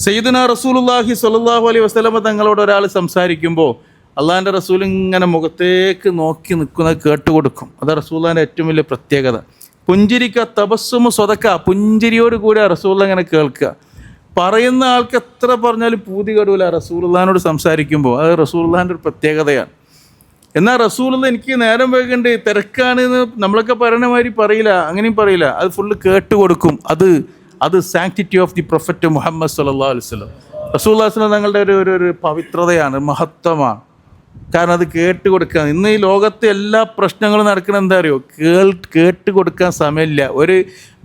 സയ്യിദുനാ റസൂലുള്ളാഹി സ്വല്ലല്ലാഹു അലൈഹി വസല്ലമ തങ്ങളോട് ഒരാൾ സംസാരിക്കുമ്പോൾ അള്ളാഹിൻ്റെ റസൂൽ ഇങ്ങനെ മുഖത്തേക്ക് നോക്കി നിൽക്കുന്നത് കേട്ടുകൊടുക്കും. അത് റസൂലുള്ളാഹിൻ്റെ ഏറ്റവും വലിയ പ്രത്യേകത. പുഞ്ചിരിക്ക തബസ്സുമു സ്വതക്ക, പുഞ്ചിരിയോട് കൂടി റസൂലുള്ളാഹി ഇങ്ങനെ കേൾക്കുക. പറയുന്ന ആൾക്ക് എത്ര പറഞ്ഞാലും പൂതി കെടൂല റസൂലുള്ളാഹിനോട് സംസാരിക്കുമ്പോൾ. അത് റസൂലുള്ളാഹിൻ്റെ ഒരു പ്രത്യേകതയാണ്. എന്നാൽ റസൂലുള്ള എനിക്ക് നേരം വൈകണ്ട്, തിരക്കാണെന്ന് നമ്മളൊക്കെ പറയണ മാതിരി പറയില്ല, അങ്ങനെയും പറയില്ല. അത് ഫുള്ള് കേട്ടുകൊടുക്കും. അത് sanctity of the prophet Muhammad സല്ലല്ലാഹു അലൈഹി വസല്ലം. റസൂലുള്ളാഹി സ്വല്ലല്ലാഹു അലൈഹി വസല്ലം തങ്ങളുടെ ഒരു പവിത്രതയാണ്, മഹത്വമാണ്. കാരണം അത് കേട്ടുകൊടുക്കുക. ഇന്ന് ഈ ലോകത്തെ എല്ലാ പ്രശ്നങ്ങളും നടക്കുന്നത് എന്താ അറിയോ? കേട്ടുകൊടുക്കാൻ സമയമില്ല. ഒരു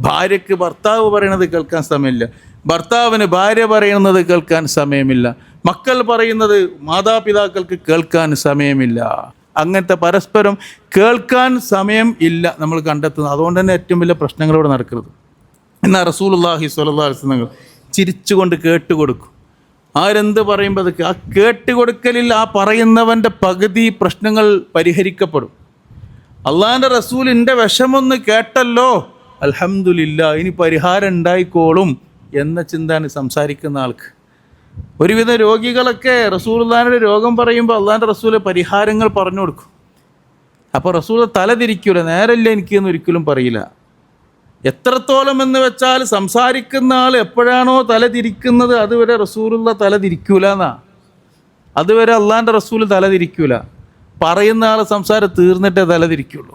ഭാര്യയ്ക്ക് ഭർത്താവ് പറയണത് കേൾക്കാൻ സമയമില്ല, ഭർത്താവിന് ഭാര്യ പറയുന്നത് കേൾക്കാൻ സമയമില്ല, മക്കൾ പറയുന്നത് മാതാപിതാക്കൾക്ക് കേൾക്കാൻ സമയമില്ല. അങ്ങനത്തെ പരസ്പരം കേൾക്കാൻ സമയം ഇല്ല നമ്മൾ കണ്ടെത്തുന്നത്. അതുകൊണ്ട് തന്നെ ഏറ്റവും വലിയ പ്രശ്നങ്ങൾ ഇവിടെ നടക്കുന്നത്. എന്നാൽ റസൂലുള്ളാഹി സ്വല്ലല്ലാഹു അലൈഹി വസല്ലം ചിരിച്ചുകൊണ്ട് കേട്ടുകൊടുക്കും. ആരെന്ത് പറയുമ്പോൾ അതൊക്കെ ആ കേട്ടുകൊടുക്കലിൽ ആ പറയുന്നവൻ്റെ പകുതി പ്രശ്നങ്ങൾ പരിഹരിക്കപ്പെടും. അള്ളാഹിൻ്റെ റസൂലിൻ്റെ വിഷമൊന്ന് കേട്ടല്ലോ, അൽഹംദുലില്ലാ, ഇനി പരിഹാരം ഉണ്ടായിക്കോളും എന്ന ചിന്തയാണ് സംസാരിക്കുന്ന ആൾക്ക്. ഒരുവിധ രോഗികളൊക്കെ റസൂലുള്ളാഹിയുടെ രോഗം പറയുമ്പോൾ അള്ളാഹിൻ്റെ റസൂൽ പരിഹാരങ്ങൾ പറഞ്ഞു കൊടുക്കും. അപ്പോൾ റസൂൽ തലതിരിക്കൂല, നേരല്ല എനിക്കെന്ന് ഒരിക്കലും പറയില്ല. എത്രത്തോളം എന്ന് വെച്ചാൽ സംസാരിക്കുന്ന ആൾ എപ്പോഴാണോ തലതിരിക്കുന്നത് അതുവരെ റസൂലുള്ള തലതിരിക്കൂല എന്നാ. അതുവരെ അള്ളാഹിൻ്റെ റസൂൽ തലതിരിക്കൂല. പറയുന്ന ആൾ സംസാരം തീർന്നിട്ടേ തലതിരിക്കുള്ളൂ.